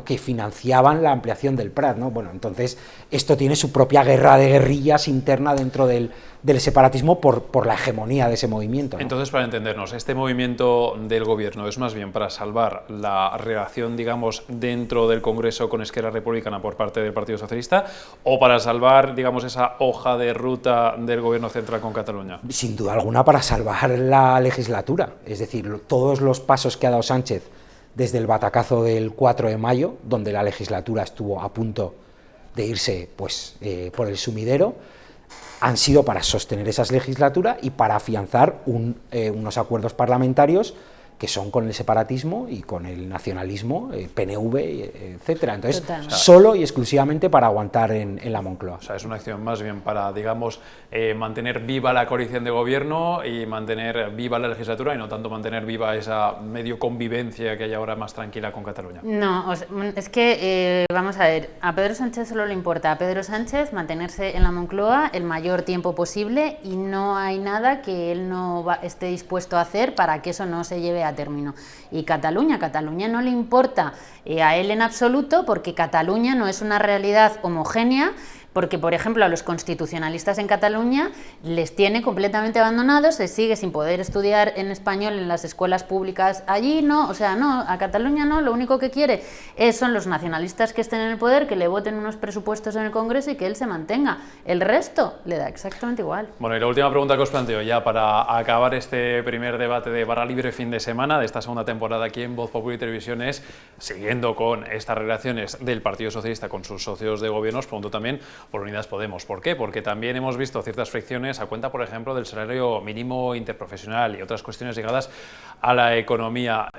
que financiaban la ampliación del Prat, ¿no? Bueno, entonces esto tiene su propia guerra de guerrillas interna dentro del separatismo por la hegemonía de ese movimiento, ¿no? Entonces, para entendernos, ¿este movimiento del gobierno es más bien para salvar la relación, digamos, dentro del Congreso con Esquerra Republicana por parte del Partido Socialista, o para salvar, digamos, esa hoja de ruta del gobierno central con Cataluña? Sin duda alguna para salvar la legislatura, es decir, todos los pasos que ha dado Sánchez desde el batacazo del 4 de mayo, donde la legislatura estuvo a punto de irse por el sumidero, han sido para sostener esa legislatura y para afianzar unos acuerdos parlamentarios que son con el separatismo y con el nacionalismo, PNV, etcétera. Entonces, solo y exclusivamente para aguantar en la Moncloa. O sea, es una acción más bien para, digamos, mantener viva la coalición de gobierno y mantener viva la legislatura, y no tanto mantener viva esa medio convivencia que hay ahora más tranquila con Cataluña. No, es que, vamos a ver, a Pedro Sánchez solo le importa a Pedro Sánchez mantenerse en la Moncloa el mayor tiempo posible, y no hay nada que él no esté dispuesto a hacer para que eso no se lleve a término. Y Cataluña no le importa a él en absoluto, porque Cataluña no es una realidad homogénea, porque, por ejemplo, a los constitucionalistas en Cataluña les tiene completamente abandonados, se sigue sin poder estudiar en español en las escuelas públicas allí, no, o sea, no, a Cataluña no, lo único que quiere son los nacionalistas que estén en el poder, que le voten unos presupuestos en el Congreso y que él se mantenga. El resto le da exactamente igual. Bueno, y la última pregunta que os planteo ya para acabar este primer debate de Barra Libre fin de semana de esta segunda temporada aquí en Voz Populi Televisión es, siguiendo con estas relaciones del Partido Socialista con sus socios de gobierno, os pregunto también por Unidas Podemos. ¿Por qué? Porque también hemos visto ciertas fricciones a cuenta, por ejemplo, del salario mínimo interprofesional y otras cuestiones ligadas a la economía.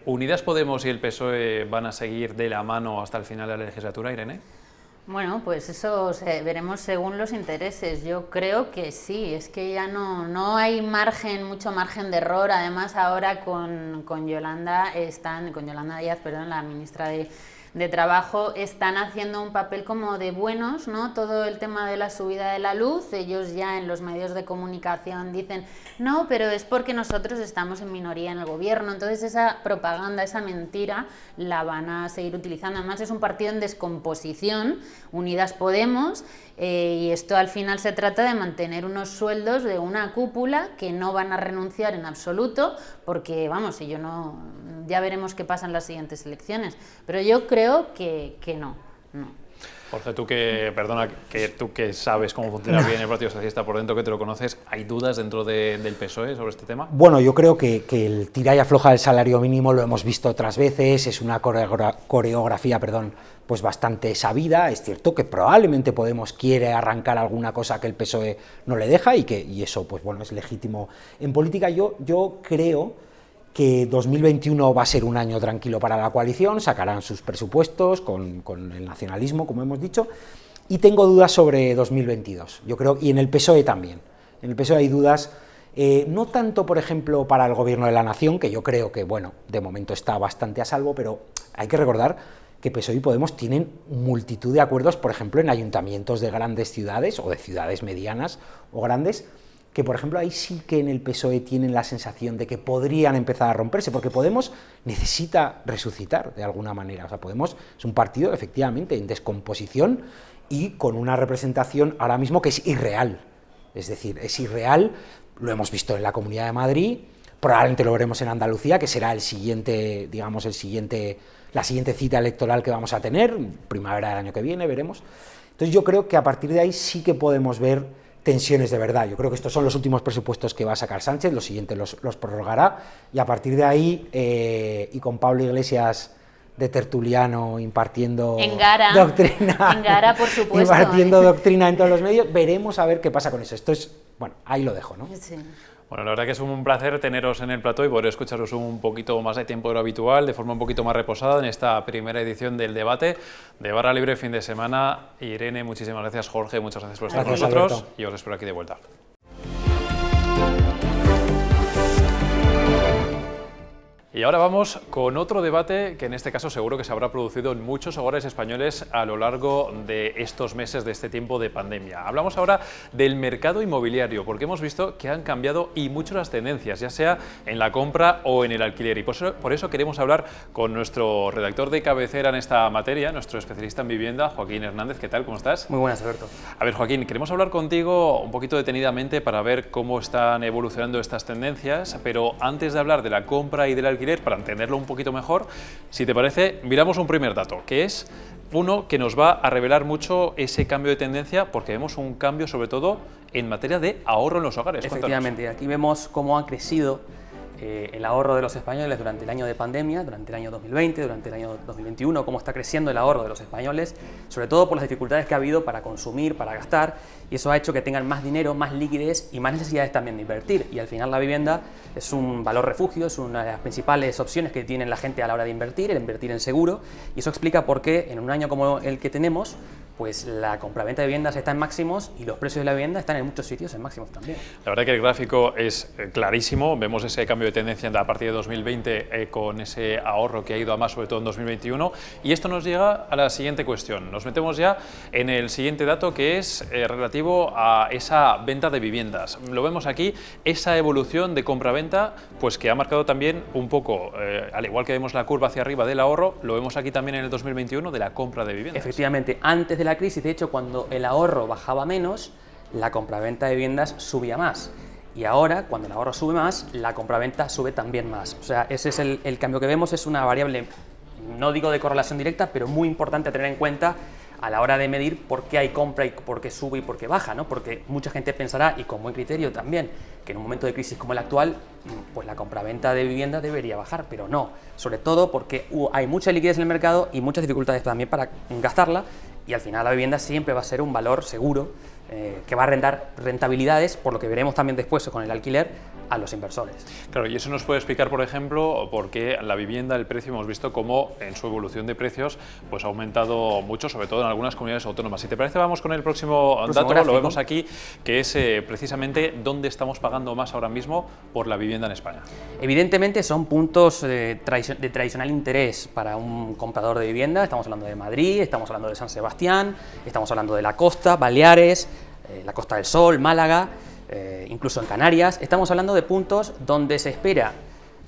¿Unidas Podemos y el PSOE van a seguir de la mano hasta el final de la legislatura, Irene? Bueno, pues eso veremos según los intereses. Yo creo que sí, es que ya no hay mucho margen de error. Además, ahora con Yolanda Díaz, perdón, la ministra de Trabajo, están haciendo un papel como de buenos, ¿no? Todo el tema de la subida de la luz, ellos ya en los medios de comunicación dicen, no, pero es porque nosotros estamos en minoría en el gobierno. Entonces esa propaganda, esa mentira, la van a seguir utilizando. Además es un partido en descomposición, Unidas Podemos, y esto al final se trata de mantener unos sueldos de una cúpula que no van a renunciar en absoluto, porque vamos, ya veremos qué pasa en las siguientes elecciones, pero yo creo que no. Jorge, tú que sabes cómo funciona bien el Partido Socialista por dentro, que te lo conoces, ¿hay dudas dentro del PSOE sobre este tema? Bueno, yo creo que el tira y afloja del salario mínimo lo hemos visto otras veces, es una coreografía, pues bastante sabida. Es cierto que probablemente Podemos quiere arrancar alguna cosa que el PSOE no le deja y eso, pues bueno, es legítimo en política. Yo creo que 2021 va a ser un año tranquilo para la coalición, sacarán sus presupuestos con el nacionalismo, como hemos dicho, y tengo dudas sobre 2022, yo creo, y en el PSOE también. En el PSOE hay dudas, no tanto, por ejemplo, para el Gobierno de la Nación, que yo creo que, bueno, de momento está bastante a salvo, pero hay que recordar que PSOE y Podemos tienen multitud de acuerdos, por ejemplo, en ayuntamientos de grandes ciudades, o de ciudades medianas o grandes, que por ejemplo ahí sí que en el PSOE tienen la sensación de que podrían empezar a romperse, porque Podemos necesita resucitar de alguna manera. O sea, Podemos es un partido efectivamente en descomposición y con una representación ahora mismo que es irreal. Es decir, es irreal, lo hemos visto en la Comunidad de Madrid, probablemente lo veremos en Andalucía, que será la siguiente cita electoral que vamos a tener, primavera del año que viene, veremos. Entonces yo creo que a partir de ahí sí que podemos ver tensiones de verdad. Yo creo que estos son los últimos presupuestos que va a sacar Sánchez, los siguientes los prorrogará, y a partir de ahí, y con Pablo Iglesias de tertuliano impartiendo doctrina, en Gara, por supuesto, impartiendo doctrina en todos los medios, veremos a ver qué pasa con eso. Esto es, bueno, ahí lo dejo, ¿no? Sí. Bueno, la verdad que es un placer teneros en el plató y poder escucharos un poquito más de tiempo de lo habitual, de forma un poquito más reposada en esta primera edición del debate de Barra Libre fin de semana. Irene, muchísimas gracias. Jorge, muchas gracias por estar con nosotros, Alberto. Y os espero aquí de vuelta. Y ahora vamos con otro debate que en este caso seguro que se habrá producido en muchos hogares españoles a lo largo de estos meses, de este tiempo de pandemia. Hablamos ahora del mercado inmobiliario, porque hemos visto que han cambiado y mucho las tendencias, ya sea en la compra o en el alquiler. Y por eso queremos hablar con nuestro redactor de cabecera en esta materia, nuestro especialista en vivienda, Joaquín Hernández. ¿Qué tal? ¿Cómo estás? Muy buenas, Alberto. A ver, Joaquín, queremos hablar contigo un poquito detenidamente para ver cómo están evolucionando estas tendencias, pero antes de hablar de la compra y del alquiler, para entenderlo un poquito mejor, si te parece, miramos un primer dato, que es uno que nos va a revelar mucho ese cambio de tendencia, porque vemos un cambio sobre todo en materia de ahorro en los hogares. Efectivamente, aquí vemos cómo ha crecido el ahorro de los españoles durante el año de pandemia, durante el año 2020, durante el año 2021, cómo está creciendo el ahorro de los españoles, sobre todo por las dificultades que ha habido para consumir, para gastar, y eso ha hecho que tengan más dinero, más liquidez y más necesidades también de invertir. Y al final la vivienda es un valor refugio, es una de las principales opciones que tiene la gente a la hora de invertir, el invertir en seguro, y eso explica por qué en un año como el que tenemos, pues la compraventa de viviendas está en máximos y los precios de la vivienda están en muchos sitios en máximos también. La verdad que el gráfico es clarísimo, vemos ese cambio de tendencia a partir de 2020 con ese ahorro que ha ido a más, sobre todo en 2021, y esto nos llega a la siguiente cuestión. Nos metemos ya en el siguiente dato, que es relativo a esa venta de viviendas. Lo vemos aquí, esa evolución de compraventa, pues que ha marcado también un poco, al igual que vemos la curva hacia arriba del ahorro, lo vemos aquí también en el 2021 de la compra de viviendas. Efectivamente, antes de la crisis, de hecho, cuando el ahorro bajaba menos, la compraventa de viviendas subía más. Y ahora, cuando el ahorro sube más, la compraventa sube también más. O sea, ese es el cambio que vemos, es una variable, no digo de correlación directa, pero muy importante a tener en cuenta a la hora de medir por qué hay compra y por qué sube y por qué baja, ¿no? Porque mucha gente pensará, y con buen criterio también, que en un momento de crisis como el actual, pues la compraventa de vivienda debería bajar, pero no. Sobre todo porque hay mucha liquidez en el mercado y muchas dificultades también para gastarla, y al final la vivienda siempre va a ser un valor seguro que va a dar rentabilidades, por lo que veremos también después con el alquiler, a los inversores. Claro, y eso nos puede explicar, por ejemplo, por qué la vivienda, el precio, hemos visto cómo en su evolución de precios pues ha aumentado mucho, sobre todo en algunas comunidades autónomas. Si te parece, vamos con el próximo dato, gráfico. lo vemos aquí, que es precisamente dónde estamos pagando más ahora mismo por la vivienda en España. Evidentemente son puntos de tradicional interés para un comprador de vivienda. Estamos hablando de Madrid, estamos hablando de San Sebastián, estamos hablando de la costa, Baleares, la Costa del Sol, Málaga, incluso en Canarias. Estamos hablando de puntos donde se espera,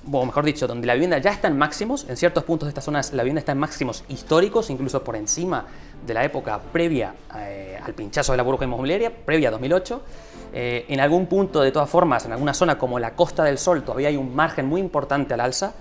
o mejor dicho, donde la vivienda ya está en máximos. En ciertos puntos de estas zonas la vivienda está en máximos históricos, incluso por encima de la época previa al pinchazo de la burbuja inmobiliaria, previa a 2008. En algún punto, de todas formas, en alguna zona como la Costa del Sol, todavía hay un margen muy importante al alza.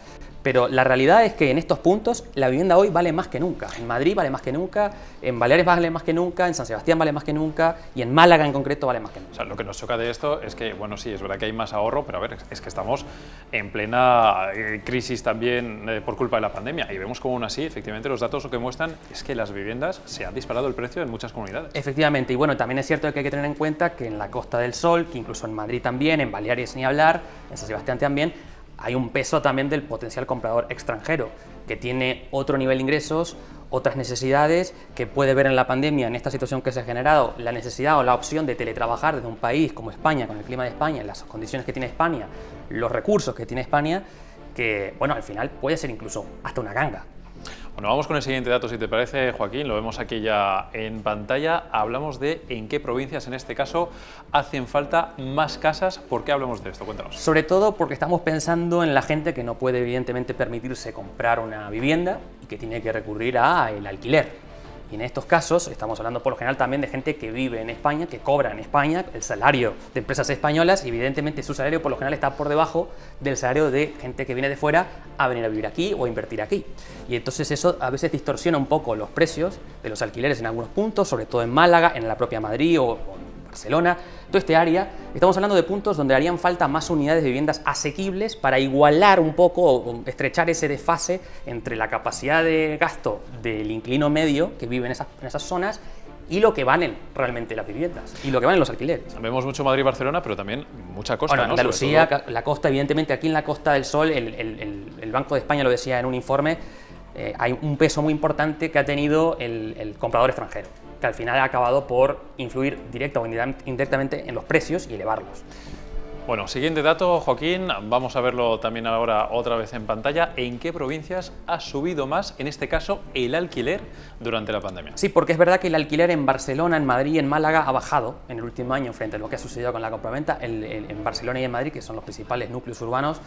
Pero la realidad es que en estos puntos la vivienda hoy vale más que nunca. En Madrid vale más que nunca, en Baleares vale más que nunca, en San Sebastián vale más que nunca y en Málaga en concreto vale más que nunca. O sea, lo que nos choca de esto es que, bueno, sí, es verdad que hay más ahorro, pero a ver, es que estamos en plena crisis también por culpa de la pandemia y vemos como aún así, efectivamente, los datos lo que muestran es que las viviendas se han disparado el precio en muchas comunidades. Efectivamente, y bueno, también es cierto que hay que tener en cuenta que en la Costa del Sol, que incluso en Madrid también, en Baleares ni hablar, en San Sebastián también, hay un peso también del potencial comprador extranjero, que tiene otro nivel de ingresos, otras necesidades, que puede ver en la pandemia, en esta situación que se ha generado, la necesidad o la opción de teletrabajar desde un país como España, con el clima de España, las condiciones que tiene España, los recursos que tiene España, que, bueno, al final puede ser incluso hasta una ganga. Bueno, vamos con el siguiente dato, si te parece, Joaquín, lo vemos aquí ya en pantalla. Hablamos de en qué provincias, en este caso, hacen falta más casas. ¿Por qué hablamos de esto? Cuéntanos. Sobre todo porque estamos pensando en la gente que no puede, evidentemente, permitirse comprar una vivienda y que tiene que recurrir al alquiler. Y en estos casos estamos hablando por lo general también de gente que vive en España, que cobra en España el salario de empresas españolas y evidentemente su salario por lo general está por debajo del salario de gente que viene de fuera a venir a vivir aquí o a invertir aquí. Y entonces eso a veces distorsiona un poco los precios de los alquileres en algunos puntos, sobre todo en Málaga, en la propia Madrid o Barcelona, toda este área. Estamos hablando de puntos donde harían falta más unidades de viviendas asequibles para igualar un poco o estrechar ese desfase entre la capacidad de gasto del inquilino medio que vive en esas zonas y lo que valen realmente las viviendas y lo que valen los alquileres. Vemos mucho Madrid y Barcelona, pero también mucha costa, bueno, ¿no? Andalucía, la costa, evidentemente aquí en la Costa del Sol, el Banco de España lo decía en un informe, hay un peso muy importante que ha tenido el comprador extranjero, que al final ha acabado por influir directa o indirectamente en los precios y elevarlos. Bueno, siguiente dato, Joaquín, vamos a verlo también ahora otra vez en pantalla. ¿En qué provincias ha subido más, en este caso, el alquiler durante la pandemia? Sí, porque es verdad que el alquiler en Barcelona, en Madrid y en Málaga ha bajado en el último año frente a lo que ha sucedido con la compraventa. En Barcelona y en Madrid, que son los principales núcleos urbanos,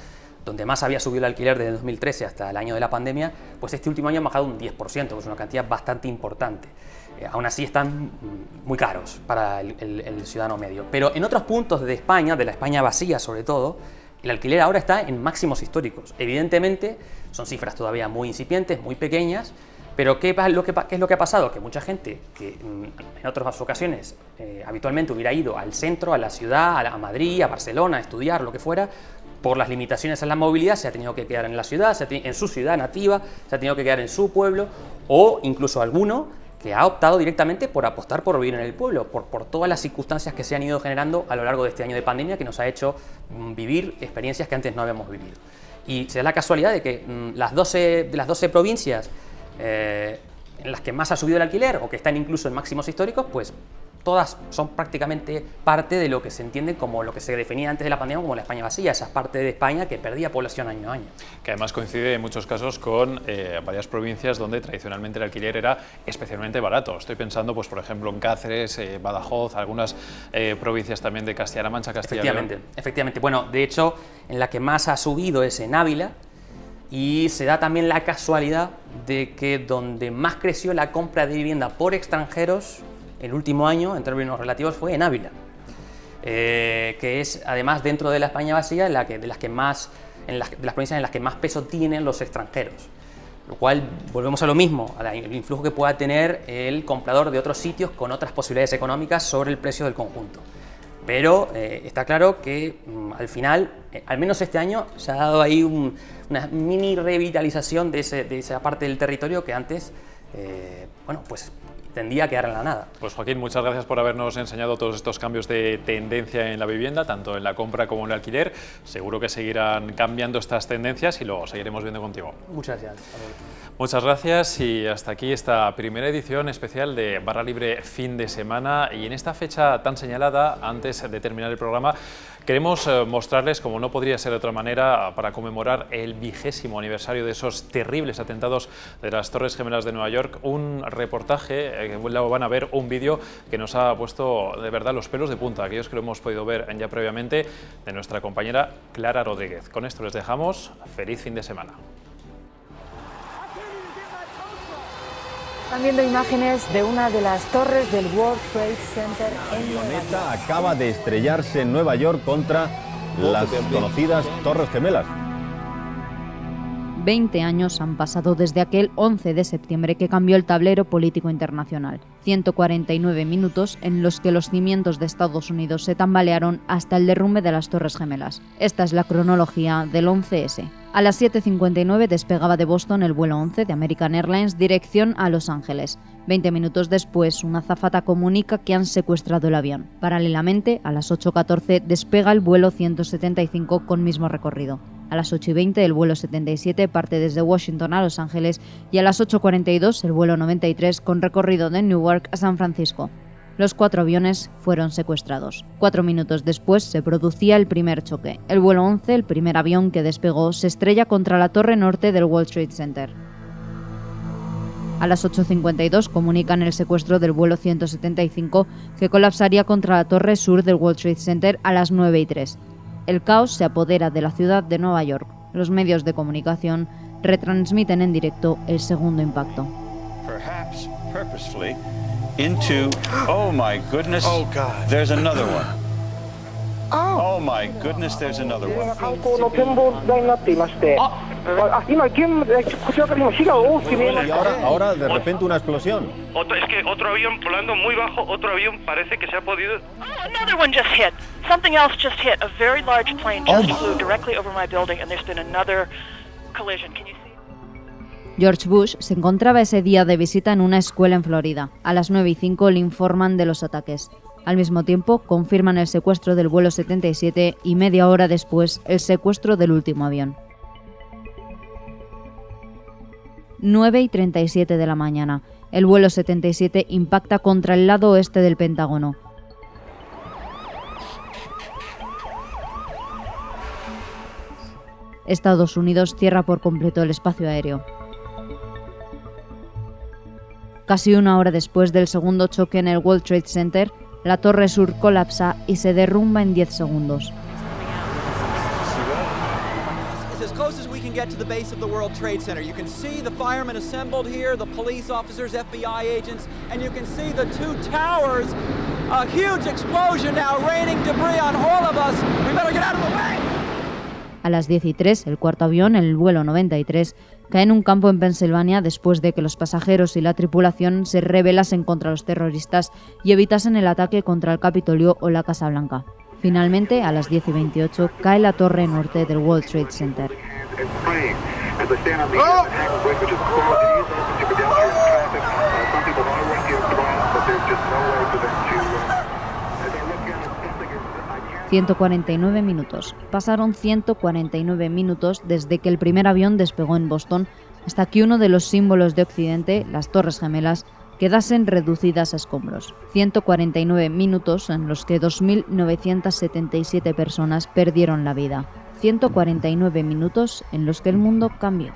donde más había subido el alquiler desde 2013 hasta el año de la pandemia, pues este último año ha bajado un 10%, que es una cantidad bastante importante. Aún así están muy caros para el ciudadano medio. Pero en otros puntos de España, de la España vacía sobre todo, el alquiler ahora está en máximos históricos. Evidentemente son cifras todavía muy incipientes, muy pequeñas, pero ¿qué es lo que ha pasado? Que mucha gente que en otras ocasiones habitualmente hubiera ido al centro, a la ciudad, a Madrid, a Barcelona, a estudiar, lo que fuera, por las limitaciones en la movilidad se ha tenido que quedar en la ciudad, en su ciudad nativa, se ha tenido que quedar en su pueblo, o incluso alguno que ha optado directamente por apostar por vivir en el pueblo, por todas las circunstancias que se han ido generando a lo largo de este año de pandemia que nos ha hecho vivir experiencias que antes no habíamos vivido. Y se da la casualidad de que de las 12 provincias en las que más ha subido el alquiler o que están incluso en máximos históricos, pues todas son prácticamente parte de lo que se entiende como lo que se definía antes de la pandemia como la España vacía, esa parte de España que perdía población año a año. Que además coincide en muchos casos con varias provincias donde tradicionalmente el alquiler era especialmente barato. Estoy pensando, pues por ejemplo, en Cáceres, Badajoz, algunas provincias también de Castilla-La Mancha, Castilla-León. Efectivamente. Bueno, de hecho, en la que más ha subido es en Ávila, y se da también la casualidad de que donde más creció la compra de vivienda por extranjeros el último año, en términos relativos, fue en Ávila, que es además dentro de la España vacía de las provincias en las que más peso tienen los extranjeros. Lo cual, volvemos a lo mismo, al influjo que pueda tener el comprador de otros sitios con otras posibilidades económicas sobre el precio del conjunto. Pero está claro que al final, al menos este año, se ha dado ahí una mini revitalización de esa parte del territorio que antes, bueno, pues tendía a quedar en la nada. Pues Joaquín, muchas gracias por habernos enseñado todos estos cambios de tendencia en la vivienda, tanto en la compra como en el alquiler. Seguro que seguirán cambiando estas tendencias y lo seguiremos viendo contigo. Muchas gracias. Muchas gracias y hasta aquí esta primera edición especial de Barra Libre fin de semana, y en esta fecha tan señalada, antes de terminar el programa, queremos mostrarles, como no podría ser de otra manera, para conmemorar el 20º aniversario de esos terribles atentados de las Torres Gemelas de Nueva York, un reportaje, que van a ver, un vídeo que nos ha puesto de verdad los pelos de punta, aquellos que lo hemos podido ver ya previamente, de nuestra compañera Clara Rodríguez. Con esto les dejamos. Feliz fin de semana. Están viendo imágenes de una de las torres del World Trade Center en Nueva York. La avioneta acaba de estrellarse en Nueva York contra las conocidas Torres Gemelas. 20 años han pasado desde aquel 11 de septiembre que cambió el tablero político internacional. 149 minutos en los que los cimientos de Estados Unidos se tambalearon hasta el derrumbe de las Torres Gemelas. Esta es la cronología del 11S. A las 7:59 despegaba de Boston el vuelo 11 de American Airlines dirección a Los Ángeles. 20 minutos después, una azafata comunica que han secuestrado el avión. Paralelamente, a las 8:14 despega el vuelo 175 con mismo recorrido. A las 8:20 el vuelo 77 parte desde Washington a Los Ángeles y a las 8:42 el vuelo 93 con recorrido de Newark a San Francisco. Los 4 aviones fueron secuestrados. 4 minutos después se producía el primer choque. El vuelo 11, el primer avión que despegó, se estrella contra la torre norte del World Trade Center. A las 8:52 comunican el secuestro del vuelo 175 que colapsaría contra la torre sur del World Trade Center a las 9:03. El caos se apodera de la ciudad de Nueva York. Los medios de comunicación retransmiten en directo el segundo impacto. Perhaps purposefully into, oh my goodness, oh God, there's another one. Oh my goodness, there's another one. Y ahora de repente una explosión. Es que otro avión volando muy bajo, otro avión parece que se ha podido... Another one just hit. Something else just hit. A very large plane just flew directly over my building and there's been another collision. Can you see? George Bush se encontraba ese día de visita en una escuela en Florida. A las 9:05 le informan de los ataques. Al mismo tiempo, confirman el secuestro del vuelo 77 y media hora después el secuestro del último avión. 9:37 de la mañana. El vuelo 77 impacta contra el lado oeste del Pentágono. Estados Unidos cierra por completo el espacio aéreo. Casi una hora después del segundo choque en el World Trade Center, la torre sur colapsa y se derrumba en 10 segundos. As close as we can get to the base of the World Trade Center. You can see the firemen assembled here, the police officers, FBI agents, and you can see the 2 towers. A huge explosion now, raining debris on all of us. We better get out of the way. A las 10:03, el cuarto avión, el vuelo 93, cae en un campo en Pensilvania después de que los pasajeros y la tripulación se rebelasen contra los terroristas y evitasen el ataque contra el Capitolio o la Casa Blanca. Finalmente, a las 10:28, cae la torre norte del World Trade Center. ¡Oh! 149 minutos. Pasaron 149 minutos desde que el primer avión despegó en Boston hasta que uno de los símbolos de Occidente, las Torres Gemelas, quedasen reducidas a escombros. 149 minutos en los que 2.977 personas perdieron la vida. 149 minutos en los que el mundo cambió.